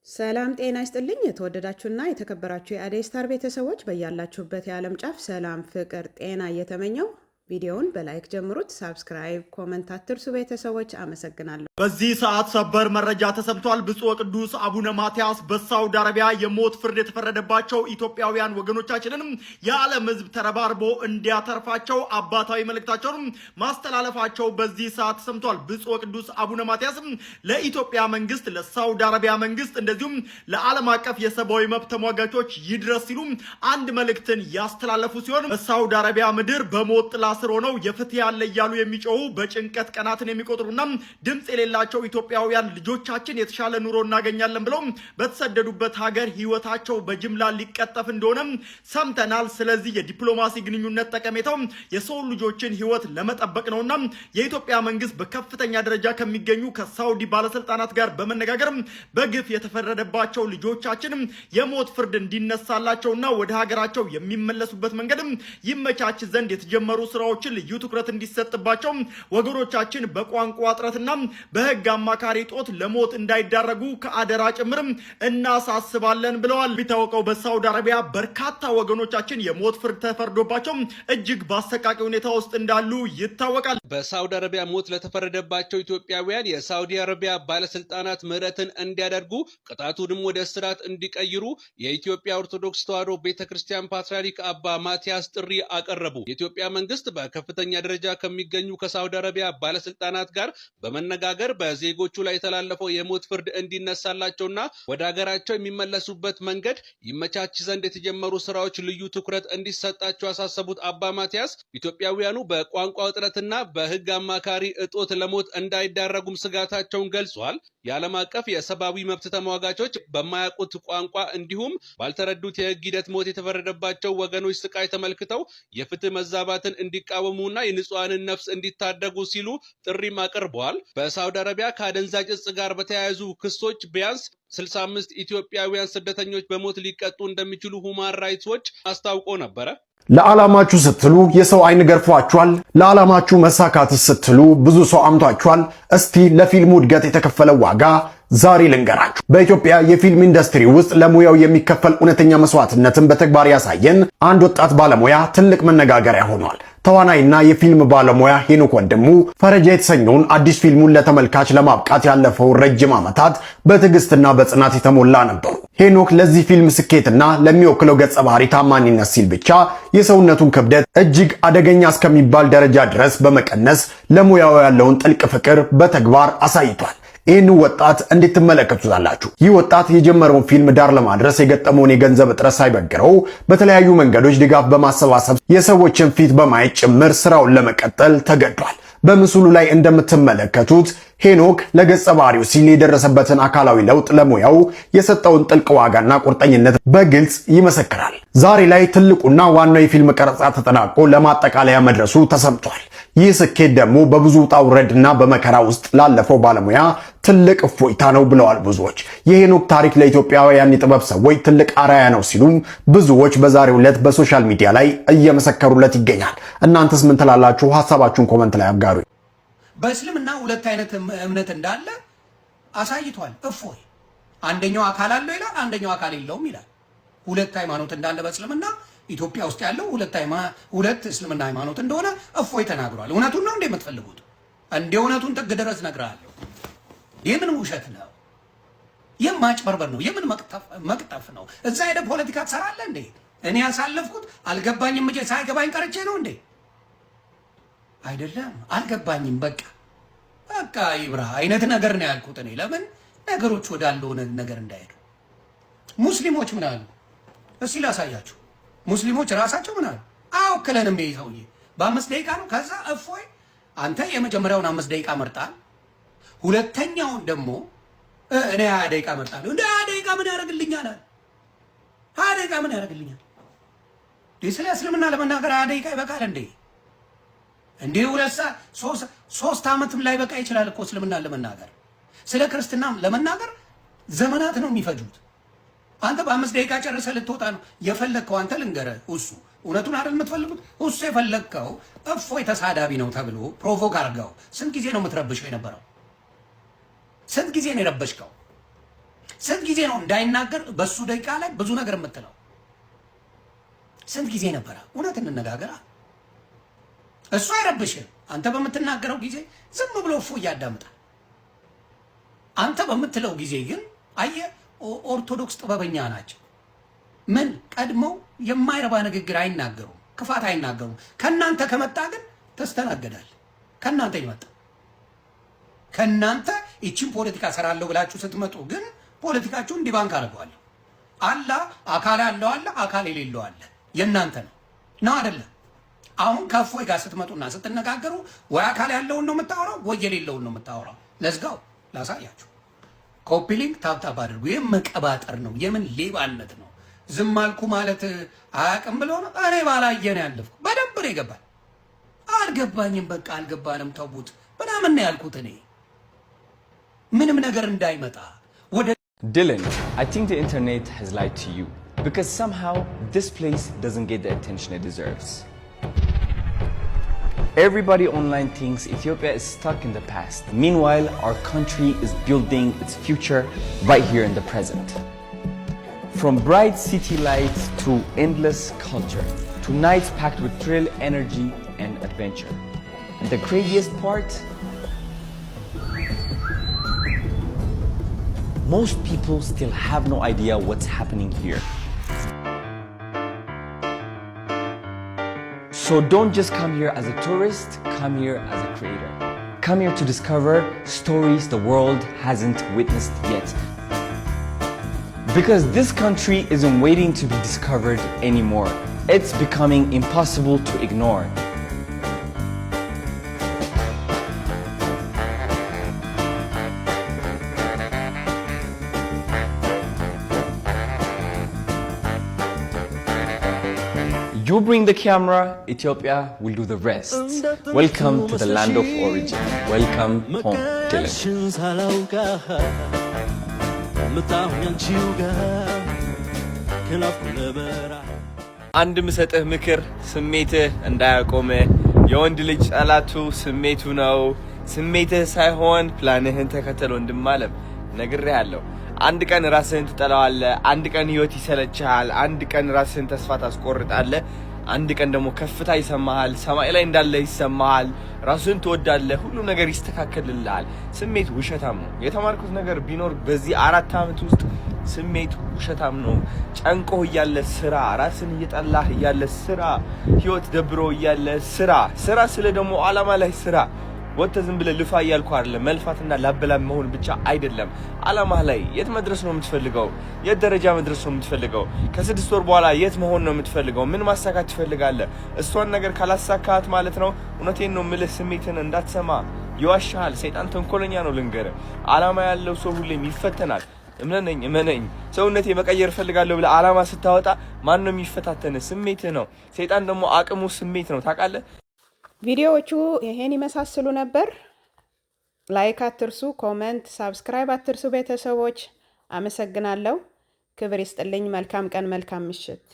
ሰላም ጤና ይስጥልኝ የተወደዳችሁና የተከበራችሁ የአደይ ስታር ቤተሰቦች በያላችሁበት የዓለም ጫፍ ሰላም፣ ፍቅር፣ ጤና እየተመኘው ቪዲዮውን በላይክ ጀምሩት። ሳብስክራይብ፣ ኮሜንት አትርሱ። ቤተሰቦች አመሰግናለሁ። በዚህ ሰዓት ሰበር መረጃ ተሰምቷል። ብፁዕ ቅዱስ አቡነ ማትያስ በሳውዲ አረቢያ የሞት ፍርድ የተፈረደባቸው ኢትዮጵያውያን ወገኖቻችንን የዓለም ሕዝብ ተረባርቦ እንዲያተርፋቸው አባታዊ መልእክታቸውን ማስተላለፋቸው በዚህ ሰዓት ተሰምቷል። ብፁዕ ቅዱስ አቡነ ማትያስ ለኢትዮጵያ መንግስት፣ ለሳውዲ አረቢያ መንግስት እንደዚሁም ለዓለም አቀፍ የሰብአዊ መብት ተሟጋቾች ይድረስ ሲሉ አንድ መልእክትን ያስተላለፉ ሲሆን በሳውዲ አረቢያ ምድር በሞት ጥላ ስር ሆነው የፍትህ ያለ እያሉ የሚጮሁ በጭንቀት ቀናትን የሚቆጥሩና ድምጽ የሌላቸው ኢትዮጵያውያን ልጆቻችን የተሻለ ኑሮ እናገኛለን ብለው በተሰደዱበት ሀገር ህይወታቸው በጅምላ ሊቀጠፍ እንደሆነ ሰምተናል። ስለዚህ የዲፕሎማሲ ግንኙነት ጠቀሜታው የሰው ልጆችን ህይወት ለመጠበቅ ነውና የኢትዮጵያ መንግስት በከፍተኛ ደረጃ ከሚገኙ ከሳውዲ ባለስልጣናት ጋር በመነጋገር በግፍ የተፈረደባቸው ልጆቻችን የሞት ፍርድ እንዲነሳላቸውና ወደ ሀገራቸው የሚመለሱበት መንገድ ይመቻች ዘንድ የተጀመሩ ስራዎችን ልዩ ትኩረት እንዲሰጥባቸው ወገኖቻችን በቋንቋ እጥረትና በህግ አማካሪ ጦት ለሞት እንዳይዳረጉ ከአደራ ጭምርም እናሳስባለን ብለዋል። ቢታወቀው በሳውዲ አረቢያ በርካታ ወገኖቻችን የሞት ፍርድ ተፈርዶባቸው እጅግ በአሰቃቂ ሁኔታ ውስጥ እንዳሉ ይታወቃል። በሳውዲ አረቢያ ሞት ለተፈረደባቸው ኢትዮጵያውያን የሳውዲ አረቢያ ባለስልጣናት ምህረትን እንዲያደርጉ ቅጣቱንም ወደ እስራት እንዲቀይሩ የኢትዮጵያ ኦርቶዶክስ ተዋሕዶ ቤተክርስቲያን ፓትርያርክ አባ ማትያስ ጥሪ አቀረቡ። የኢትዮጵያ መንግስት በከፍተኛ ደረጃ ከሚገኙ ከሳውዲ አረቢያ ባለስልጣናት ጋር በመነጋገር በዜጎቹ ላይ የተላለፈው የሞት ፍርድ እንዲነሳላቸውና ወደ ሀገራቸው የሚመለሱበት መንገድ ይመቻች ዘንድ የተጀመሩ ስራዎች ልዩ ትኩረት እንዲሰጣቸው ያሳሰቡት አባ ማትያስ ኢትዮጵያውያኑ በቋንቋ እጥረትና በህግ አማካሪ እጦት ለሞት እንዳይዳረጉም ስጋታቸውን ገልጿል። የዓለም አቀፍ የሰብአዊ መብት ተሟጋቾች በማያውቁት ቋንቋ እንዲሁም ባልተረዱት የህግ ሂደት ሞት የተፈረደባቸው ወገኖች ስቃይ ተመልክተው የፍትህ መዛባትን እንዲቃወሙና የንጹሃንን ነፍስ እንዲታደጉ ሲሉ ጥሪም አቅርበዋል። በሳውዲ አረቢያ ከአደንዛዥ እጽ ጋር በተያያዙ ክሶች ቢያንስ 65 ኢትዮጵያውያን ስደተኞች በሞት ሊቀጡ እንደሚችሉ ሁማን ራይትስ ዎች አስታውቆ ነበረ። ለዓላማችሁ ስትሉ የሰው አይን ገርፏችኋል። ለዓላማችሁ መሳካትስ ስትሉ ብዙ ሰው አምቷችኋል። እስቲ ለፊልሙ እድገት የተከፈለው ዋጋ ዛሬ ልንገራችሁ። በኢትዮጵያ የፊልም ኢንዱስትሪ ውስጥ ለሙያው የሚከፈል እውነተኛ መስዋዕትነትን በተግባር ያሳየን አንድ ወጣት ባለሙያ ትልቅ መነጋገሪያ ሆኗል። ተዋናይና የፊልም ባለሙያ ሄኖክ ወንድሙ ፈረጃ የተሰኘውን አዲስ ፊልሙን ለተመልካች ለማብቃት ያለፈው ረጅም ዓመታት በትዕግስትና በጽናት የተሞላ ነበሩ። ሄኖክ ለዚህ ፊልም ስኬትና ለሚወክለው ገጸ ባህሪ ታማኝነት ሲል ብቻ የሰውነቱን ክብደት እጅግ አደገኛ እስከሚባል ደረጃ ድረስ በመቀነስ ለሙያው ያለውን ጥልቅ ፍቅር በተግባር አሳይቷል። ይህን ወጣት እንዴት ትመለከቱታላችሁ? ይህ ወጣት የጀመረውን ፊልም ዳር ለማድረስ የገጠመውን የገንዘብ እጥረት ሳይበግረው በተለያዩ መንገዶች ድጋፍ በማሰባሰብ የሰዎችን ፊት በማየት ጭምር ስራውን ለመቀጠል ተገዷል። በምስሉ ላይ እንደምትመለከቱት ሄኖክ ለገጸ ባህሪው ሲል የደረሰበትን አካላዊ ለውጥ ለሙያው የሰጠውን ጥልቅ ዋጋና ቁርጠኝነት በግልጽ ይመሰክራል። ዛሬ ላይ ትልቁና ዋናው የፊልም ቀረጻ ተጠናቆ ለማጠቃለያ መድረሱ ተሰምቷል። ይህ ስኬት ደግሞ በብዙ ውጣ ውረድና በመከራ ውስጥ ላለፈው ባለሙያ ትልቅ እፎይታ ነው ብለዋል ብዙዎች። የሄኖክ ታሪክ ለኢትዮጵያውያን የጥበብ ሰዎች ትልቅ አርአያ ነው ሲሉም ብዙዎች በዛሬው ዕለት በሶሻል ሚዲያ ላይ እየመሰከሩለት ይገኛል። እናንተስ ምን ትላላችሁ? ሐሳባችሁን ኮሜንት ላይ አጋሩ። በእስልምና ሁለት አይነት እምነት እንዳለ አሳይቷል። እፎይ አንደኛው አካል አለው ይላል፣ አንደኛው አካል የለውም ይላል። ሁለት ሃይማኖት እንዳለ በእስልምና ኢትዮጵያ ውስጥ ያለው ሁለት እስልምና ሃይማኖት እንደሆነ እፎይ ተናግሯል። እውነቱን ነው እንደ የምትፈልጉት? እንደ እውነቱን ጥግ ድረስ ነግራለሁ። የምን ውሸት ነው? የማጭበርበር ነው? የምን መቅጠፍ ነው? እዛ ሄደ ፖለቲካ ትሰራለህ እንዴ? እኔ ያሳለፍኩት አልገባኝም እንጂ ሳይገባኝ ቀርቼ ነው እንዴ? አይደለም፣ አልገባኝም። በቃ ይብራ አይነት ነገር ነው ያልኩት እኔ። ለምን ነገሮች ወዳለው ነገር እንዳይሄዱ። ሙስሊሞች ምን አሉ? እስኪ ላሳያችሁ። ሙስሊሞች ራሳቸው ምን አሉ? አውክለንም በይተውዬ በ5 ደቂቃ ነው። ከዛ እፎይ አንተ የመጀመሪያውን 5 ደቂቃ መርጣል፣ ሁለተኛውን ደግሞ እኔ 20 ደቂቃ መርጣለሁ። እንደ 20 ደቂቃ ምን ያደርግልኛል? 20 ደቂቃ ምን ያደርግልኛል? ስለ እስልምና ለመናገር 20 ደቂቃ ይበቃል እንዴ? እንዴ 3 ዓመትም ላይ በቃ ይችላል እኮ እስልምና ለመናገር። ስለ ክርስትና ለመናገር ዘመናት ነው የሚፈጁት። አንተ በ5 ደቂቃ ጨርሰህ ልትወጣ ነው የፈለግከው። አንተ ልንገርህ፣ እውነቱን አይደል የምትፈልጉት? እሱ የፈለግከው እፎይ ተሳዳቢ ነው ተብሎ ፕሮቮክ አድርገው ስንት ጊዜ ነው የምትረብሸው የነበረው? ስንት ጊዜ ነው የረበሽከው? ስንት ጊዜ ነው እንዳይናገር በሱ ደቂቃ ላይ ብዙ ነገር የምትለው? ስንት ጊዜ ነበረ? እውነት እንነጋገራ። እሱ አይረብሽም። አንተ በምትናገረው ጊዜ ዝም ብሎ እፎይ ያዳምጣል። አንተ በምትለው ጊዜ ግን አየህ፣ ኦርቶዶክስ ጥበበኛ ናቸው። ምን ቀድመው የማይረባ ንግግር አይናገሩም፣ ክፋት አይናገሩም። ከናንተ ከመጣ ግን ተስተናገዳል። ከናንተ ይመጣ ከናንተ ይቺን ፖለቲካ ሰራለሁ ብላችሁ ስትመጡ ግን ፖለቲካችሁን እንዲባንክ አድርገዋለሁ። አላህ አካል ያለው አለ፣ አካል የሌለው አለ። የእናንተ ነው አይደለም? አሁን ከእፎይ ጋር ስትመጡና ስትነጋገሩ ወይ አካል ያለውን ነው የምታወራው ወይ የሌለውን ነው የምታወራው። ለዝጋው ላሳያችሁ። ኮፒ ሊንክ ታብታብ አድርጉ። ይህ መቀባጠር ነው። የምን ሌባነት ነው? ዝም አልኩ ማለት አያውቅም ብሎ ነው። እኔ ባላየ ነው ያለፍኩ። በደንብ ነው የገባኝ። አልገባኝም፣ በቃ አልገባንም፣ ተውት ምናምን ነው ያልኩት። እኔ ምንም ነገር እንዳይመጣ ወደ Dylan, I think the internet has lied to you because somehow this place doesn't get the attention it deserves. Everybody online thinks Ethiopia is stuck in the past. Meanwhile, our country is building its future right here in the present. From bright city lights to endless culture, to nights packed with thrill, energy, and adventure. And the craziest part? Most people still have no idea what's happening here. So don't just come here as a tourist, come here as a creator. Come here to discover stories the world hasn't witnessed yet. Because this country isn't waiting to be discovered anymore. It's becoming impossible to ignore. You bring the camera, Ethiopia will do the rest. Welcome to the land of origin. Welcome home, Dylan. አንድ ምሰጥህ ምክር ስሜትህ እንዳያቆምህ። የወንድ ልጅ ጠላቱ ስሜቱ ነው። ስሜትህ ሳይሆን ፕላንህን ተከተል ወንድም አለም። ነግሬሃለሁ። አንድ ቀን ራስህን ትጠላዋለህ። አንድ ቀን ህይወት ይሰለችሃል። አንድ ቀን ራስህን ተስፋ ታስቆርጣለህ። አንድ ቀን ደግሞ ከፍታ ይሰማሃል። ሰማይ ላይ እንዳለ ይሰማሃል። ራስህን ትወዳለህ። ሁሉ ነገር ይስተካከልልሃል። ስሜት ውሸታም ነው። የተማርኩት ነገር ቢኖር በዚህ 4 ዓመት ውስጥ ስሜት ውሸታም ነው። ጨንቆህ እያለ ስራ፣ ራስን እየጠላህ እያለ ስራ፣ ህይወት ደብሮ እያለ ስራ ስለ ደግሞ ዓላማ ላይ ስራ። ወጥተህ ዝም ብለህ ልፋ እያልኩ አይደለም። መልፋትና ላበላም መሆን ብቻ አይደለም። ዓላማህ ላይ የት መድረስ ነው የምትፈልገው? የት ደረጃ መድረስ ነው የምትፈልገው? ከ6 ወር በኋላ የት መሆን ነው የምትፈልገው? ምን ማሳካት ትፈልጋለህ? እሷን ነገር ካላሳካት ማለት ነው እውነቴን ነው የምልህ ስሜትን እንዳትሰማ ይዋሻሃል። ሰይጣን ተንኮለኛ ነው ልንገርህ። ዓላማ ያለው ሰው ሁሌም ይፈተናል። እመነኝ። ሰውነቴ መቀየር ፈልጋለሁ ብለህ ዓላማ ስታወጣ ማን ነው የሚፈታተንህ? ስሜትህ ነው። ሰይጣን ደግሞ አቅሙ ስሜት ነው። ታውቃለህ? ቪዲዮዎቹ ይሄን ይመሳስሉ ነበር። ላይክ አትርሱ፣ ኮመንት፣ ሳብስክራይብ አትርሱ። ቤተሰቦች አመሰግናለሁ። ክብር ይስጥልኝ። መልካም ቀን፣ መልካም ምሽት።